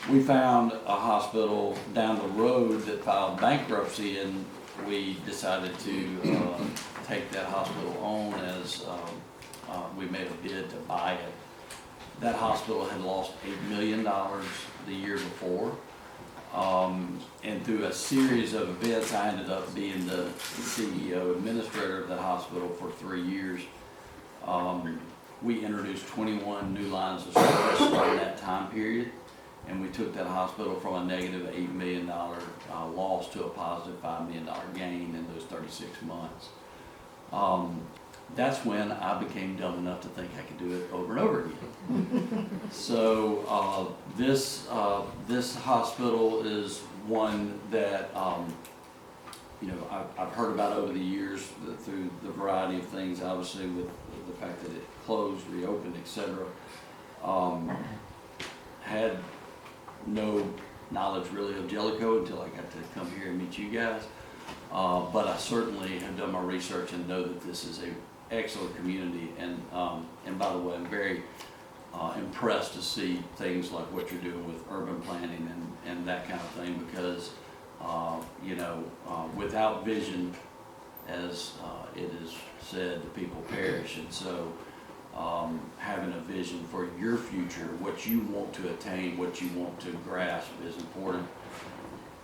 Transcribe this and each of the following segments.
we found a hospital down the road that filed bankruptcy, and we decided to take that hospital on as we made a bid to buy it. That hospital had lost $8 million the year before. And through a series of events, I ended up being the CEO administrator of that hospital for 3 years. We introduced 21 new lines of service during that time period, and we took that hospital from a negative $8 million loss to a positive $5 million gain in those 36 months. That's when I became dumb enough to think I could do it over and over again. So this hospital is one that I've heard about over the years through the variety of things, obviously with the fact that it closed, reopened, etc. Had no knowledge really of Jellico until I got to come here and meet you guys. But I certainly have done my research and know that this is a excellent community, and by the way, I'm very impressed to see things like what you're doing with urban planning and that kind of thing, because without vision, as it is said, the people perish. And so having a vision for your future, what you want to attain, what you want to grasp, is important.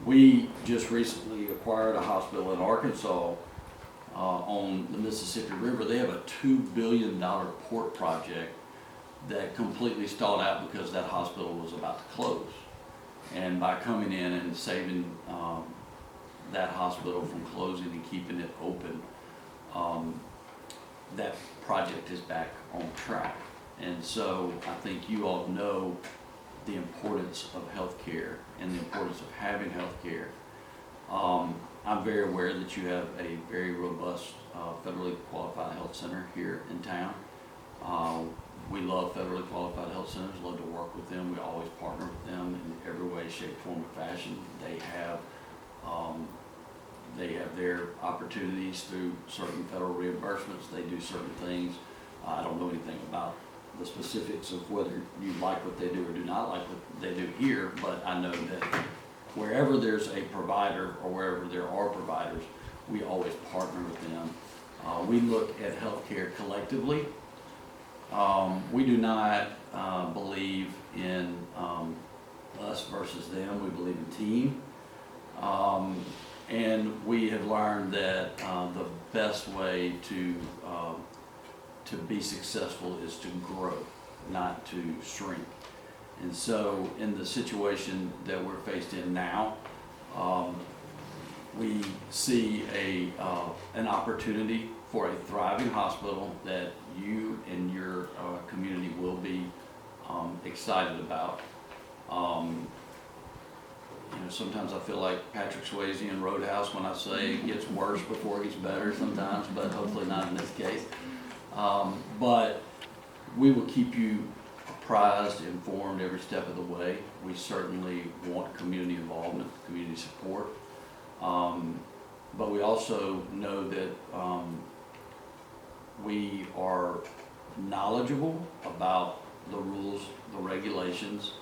We just recently acquired a hospital in Arkansas on the Mississippi River. They have a $2 billion port project that completely stalled out because that hospital was about to close. And by coming in and saving that hospital from closing and keeping it open, that project is back on track. And so I think you all know the importance of healthcare and the importance of having healthcare. I'm very aware that you have a very robust federally qualified health center here in town. We love federally qualified health centers, love to work with them. We always partner with them in every way, shape, form, or fashion. They have their opportunities through certain federal reimbursements. They do certain things. I don't know anything about the specifics of whether you like what they do or do not like what they do here, but I know that wherever there's a provider or wherever there are providers, we always partner with them. We look at healthcare collectively. We do not believe in us versus them. We believe in team. And we have learned that the best way to be successful is to grow, not to shrink. And so in the situation that we're faced in now, we see an opportunity for a thriving hospital that you and your community will be excited about. Sometimes I feel like Patrick Swayze in Roadhouse when I say it gets worse before it gets better sometimes, but hopefully not in this case. But we will keep you apprised, informed every step of the way. We certainly want community involvement, community support. But we also know that we are knowledgeable about the rules, the regulations.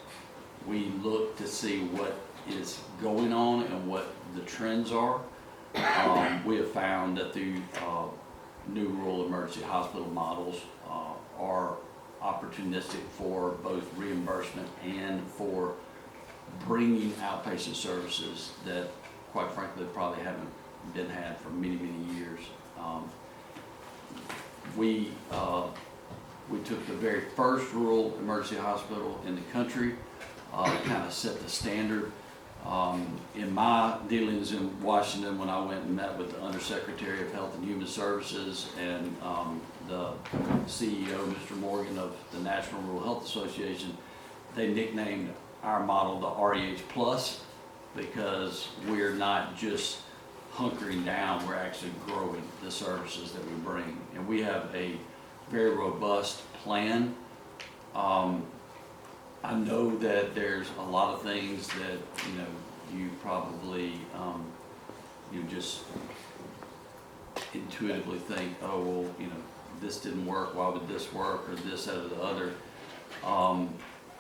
We look to see what is going on and what the trends are. We have found that the new rural emergency hospital models are opportunistic for both reimbursement and for bringing outpatient services that, quite frankly, probably haven't been had for many, many years. We took the very first rural emergency hospital in the country, kind of set the standard. In my dealings in Washington, when I went and met with the Undersecretary of Health and Human Services and the CEO, Mr. Morgan of the National Rural Health Association, they nicknamed our model the REH Plus, because we're not just hunkering down, we're actually growing the services that we bring. And we have a very robust plan. I know that there's a lot of things that you probably you just intuitively think, oh well, this didn't work. Why would this work, or this, that, or the other?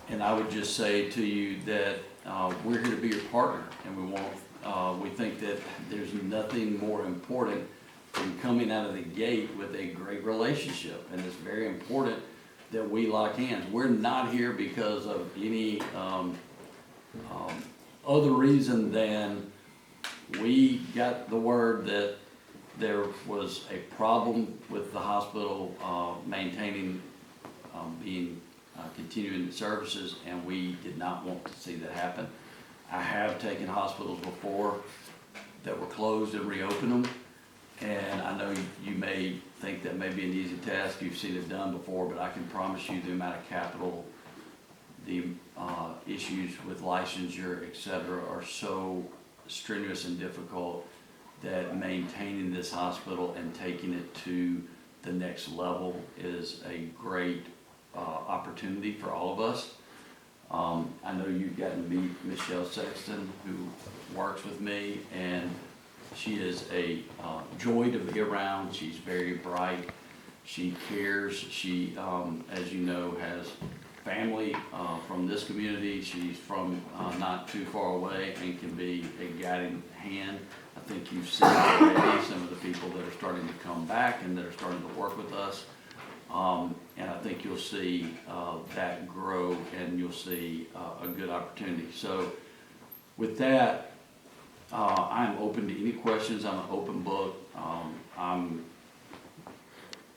And I would just say to you that we're here to be your partner, and we think that there's nothing more important than coming out of the gate with a great relationship, and it's very important that we lock hands. We're not here because of any other reason than we got the word that there was a problem with the hospital maintaining, continuing services, and we did not want to see that happen. I have taken hospitals before that were closed and reopened them, and I know you may think that may be an easy task. You've seen it done before, but I can promise you the amount of capital, the issues with licensure, et cetera, are so strenuous and difficult that maintaining this hospital and taking it to the next level is a great opportunity for all of us. I know you've gotten to meet Michelle Sexton, who works with me, and she is a joy to be around. She's very bright. She cares. She, as you know, has family from this community. She's from not too far away and can be a guiding hand. I think you've seen already some of the people that are starting to come back and that are starting to work with us. And I think you'll see that grow, and you'll see a good opportunity. So with that, I'm open to any questions. I'm an open book. I'm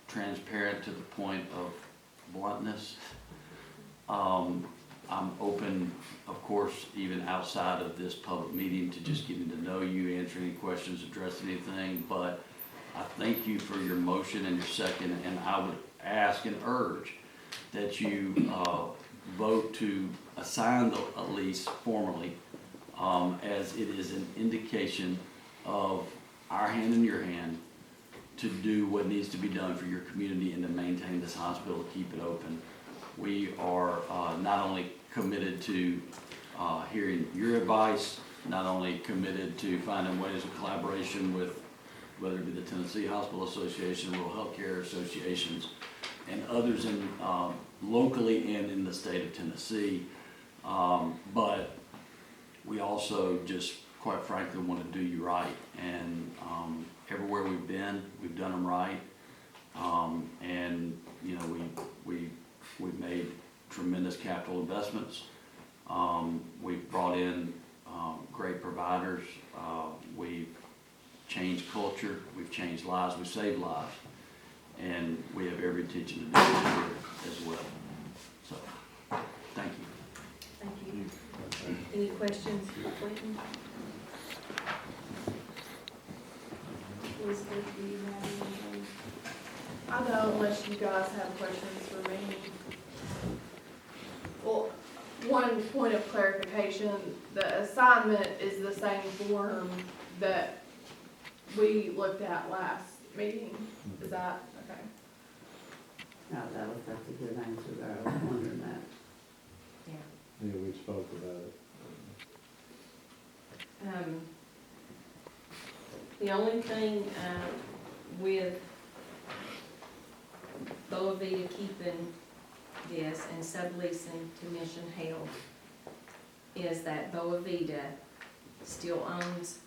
transparent to the point of bluntness. I'm open, of course, even outside of this public meeting, to just getting to know you, answer any questions, address anything. But I thank you for your motion and your second, and I would ask and urge that you vote to assign the lease formally, as it is an indication of our hand in your hand to do what needs to be done for your community and to maintain this hospital, keep it open. We are not only committed to hearing your advice, not only committed to finding ways of collaboration with whether it be the Tennessee Hospital Association, rural healthcare associations, and others in locally and in the state of Tennessee. But we also just, quite frankly, want to do you right. And everywhere we've been, we've done them right. And you know, we've made tremendous capital investments. We've brought in great providers. We've changed culture. We've changed lives. We've saved lives. And we have every intention to do it here as well. So, thank you. Thank you. Any questions for Clayton? Elizabeth, do you have anything? I don't, unless you guys have questions for me. Well, one point of clarification, the assignment is the same form that we looked at last meeting. Is that okay? No, that's a good answer there. I was wondering that. Yeah, we spoke about it. The only thing with Boa Vita keeping this and subleasing to Mission Health is that Boa Vita still owns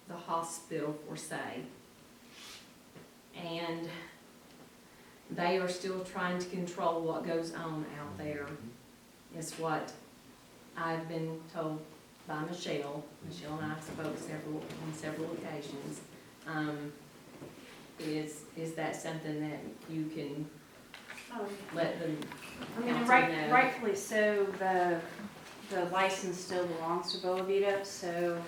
the hospital for say. And they are still trying to control what goes on out there. Is what I've been told by Michelle. Michelle and I have spoke on several occasions. Is that something that you can let them I mean, council know? rightfully so, the license still belongs to Boa Vita, so,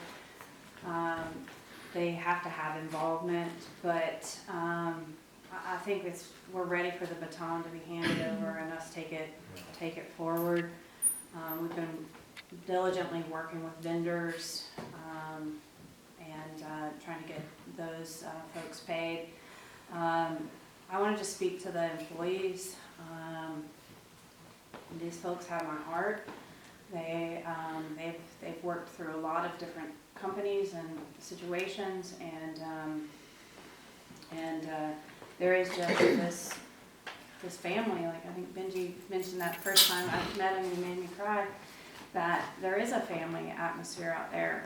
they have to have involvement, but, I think we're ready for the baton to be handed over and us take it forward. We've been diligently working with vendors, and, trying to get those, folks paid. I wanted to speak to the employees. These folks have my heart. They've worked through a lot of different companies and situations, and there is just this this family, like I think Benji mentioned that first time I met him, he made me cry, that there is a family atmosphere out there.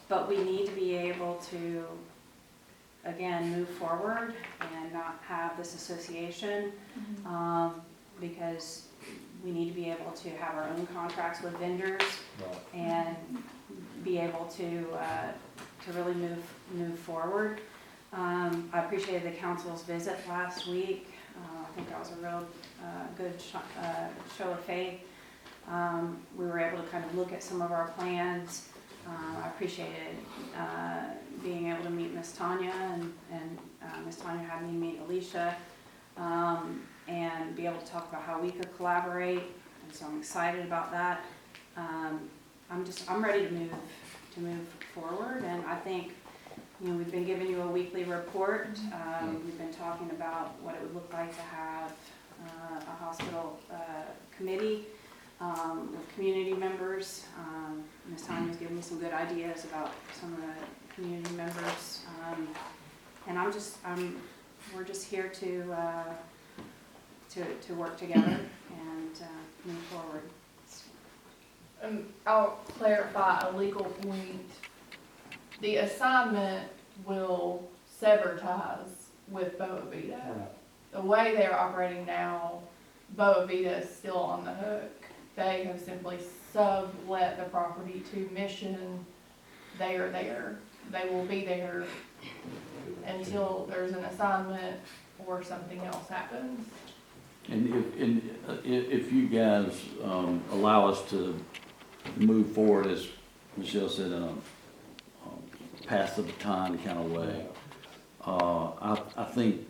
But we need to be able to, again, move forward and not have this association, because we need to be able to have our own contracts with vendors and be able to really move forward. I appreciated the council's visit last week. I think that was a real good show of faith. We were able to kind of look at some of our plans. I appreciated being able to meet Miss Tanya, and Miss Tanya had me meet Alicia, and be able to talk about how we could collaborate, and so I'm excited about that. I'm ready to move forward, and I think, we've been giving you a weekly report. We've been talking about what it would look like to have a hospital committee with community members. Ms. Tanya's given me some good ideas about some of the community members. And we're just here to work together and move forward. I'll clarify a legal point. The assignment will sever ties with Boa Vita. The way they're operating now, Boa Vita is still on the hook. They have simply sublet the property to Mission. They are there. They will be there until there's an assignment or something else happens. And if you guys allow us to move forward, as Michelle said, in a pass the baton kind of way, I think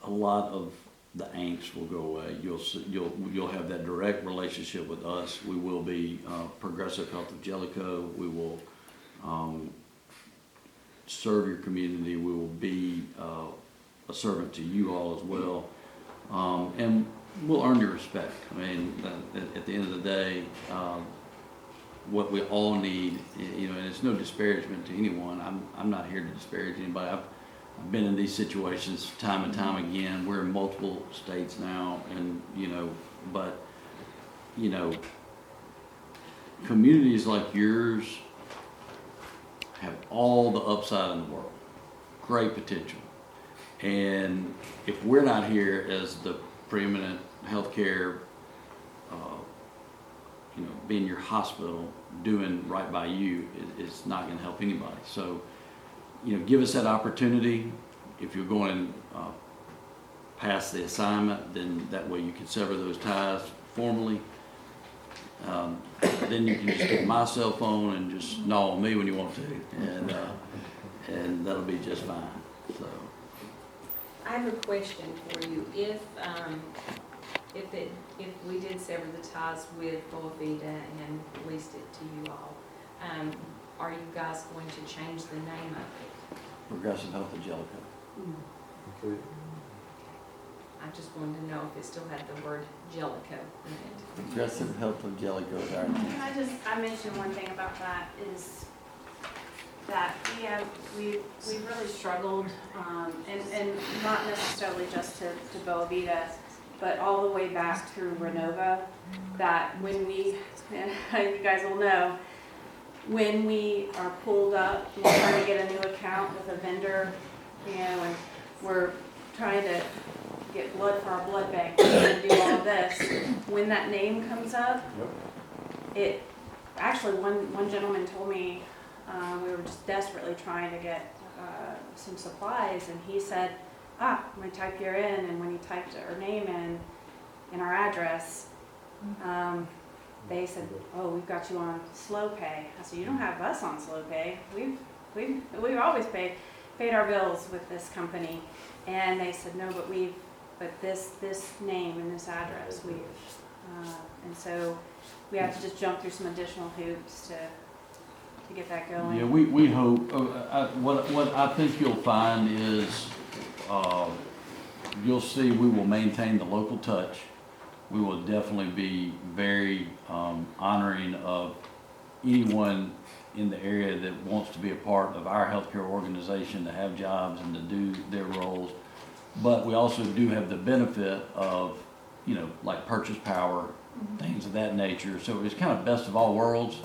a lot of the angst will go away. You'll have that direct relationship with us. We will be Progressive Health of Jellico. We will serve your community. We will be a servant to you all as well, and we'll earn your respect. I mean, at the end of the day, what we all need, and it's no disparagement to anyone. I'm not here to disparage anybody. I've been in these situations time and time again. We're in multiple states now, and communities like yours have all the upside in the world, great potential. And if we're not here as the preeminent healthcare, being your hospital, doing right by you, it's not going to help anybody. So, give us that opportunity. If you're going past the assignment, then that way you can sever those ties formally. Then you can just get my cell phone and just gnaw on me when you want to, and that'll be just fine. So, I have a question for you. If we did sever the ties with Boa Vita and leased it to you all, are you guys going to change the name of it? Progressive Health of Jellico. Okay. I just wanted to know if it still had the word Jellico in it. Progressive Health of Jellico is our intent. I mentioned one thing about that is that we've really struggled, and not necessarily just to Boa Vita, but all the way back through Renova, that when we, you guys will know, when we are pulled up and we're trying to get a new account with a vendor, and we're trying to get blood for our blood bank and do all of this, when that name comes up, it actually, one gentleman told me we were just desperately trying to get some supplies, and he said, when we type your in, and when he typed our name in our address, they said, we've got you on slow pay. I said, you don't have us on slow pay. We've always paid our bills with this company. And they said, no, but this name and this address, and so we have to just jump through some additional hoops to get that going. Yeah, we hope. What I think you'll find is you'll see we will maintain the local touch. We will definitely be very honoring of anyone in the area that wants to be a part of our healthcare organization, to have jobs and to do their roles. But we also do have the benefit of, you know, like purchase power, things of that nature. So it's kind of best of all worlds.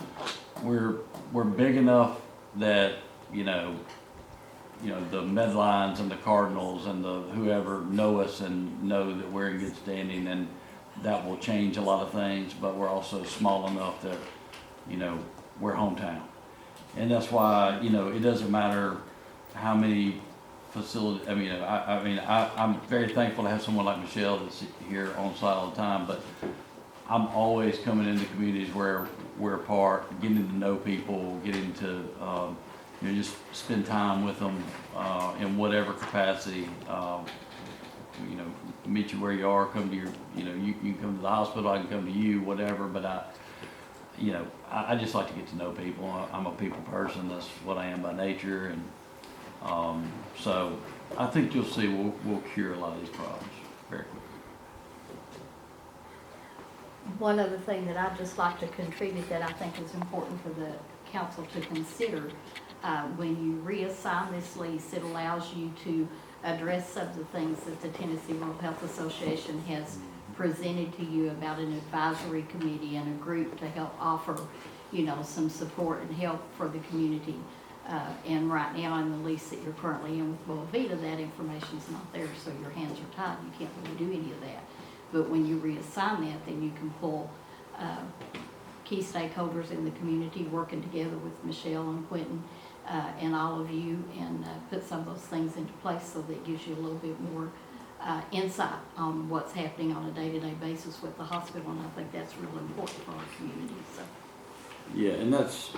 We're big enough that, you know, the Medlines and the Cardinals and the whoever know us and know that we're in good standing, and that will change a lot of things, but we're also small enough that, you know, we're hometown. And that's why, you know, it doesn't matter how many facilities, I'm very thankful to have someone like Michelle that's here on site all the time, but I'm always coming into communities where we're a part, getting to know people, getting to, you know, just spend time with them in whatever capacity. You know, meet you where you are, come to your, you know, you can come to the hospital, I can come to you, whatever, but I just like to get to know people. I'm a people person, that's what I am by nature, and so I think you'll see we'll cure a lot of these problems very quickly. One other thing that I'd just like to contribute that I think is important for the council to consider, when you reassign this lease, it allows you to address some of the things that the Tennessee Rural Health Association has presented to you about an advisory committee and a group to help offer, you know, some support and help for the community. And right now in the lease that you're currently in with Boa Vita, that information's not there, so your hands are tied. You can't really do any of that. But when you reassign that, then you can pull key stakeholders in the community working together with Michelle and Quentin and all of you, and put some of those things into place, so that gives you a little bit more insight on what's happening on a day-to-day basis with the hospital, and I think that's really important for our community. So. Yeah, and that's,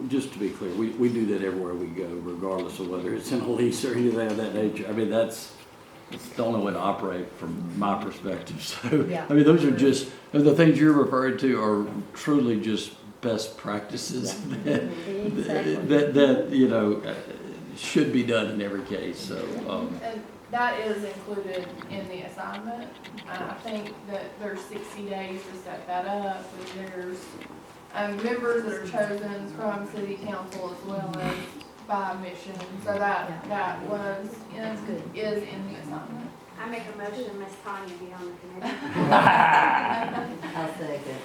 just to be clear, we do that everywhere we go, regardless of whether it's in a lease or anything of that nature. I mean, it's the only way to operate from my perspective. So, Yeah. I mean, those are just, the things you're referring to are truly just best practices that you know, should be done in every case, so. And that is included in the assignment. I think that there's 60 days to set that up, and there's members that are chosen from city council as well as by mission. So that was, is in the assignment. I make a motion, Ms. Tanya be on the committee. I'll second.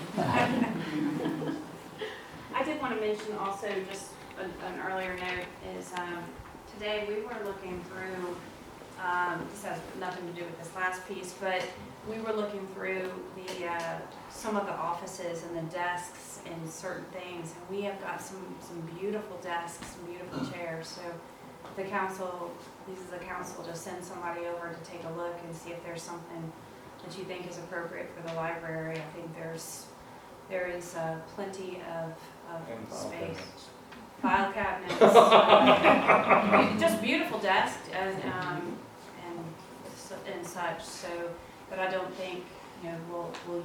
I did want to mention also, just an earlier note, is today we were looking through, this has nothing to do with this last piece, but we were looking through the some of the offices and the desks and certain things, and we have got some beautiful desks, some beautiful chairs. So the council, this is the council, to send somebody over to take a look and see if there's something that you think is appropriate for the library. I think there is plenty of space. File cabinets, just beautiful desks and such. So, but I don't think, you know, we'll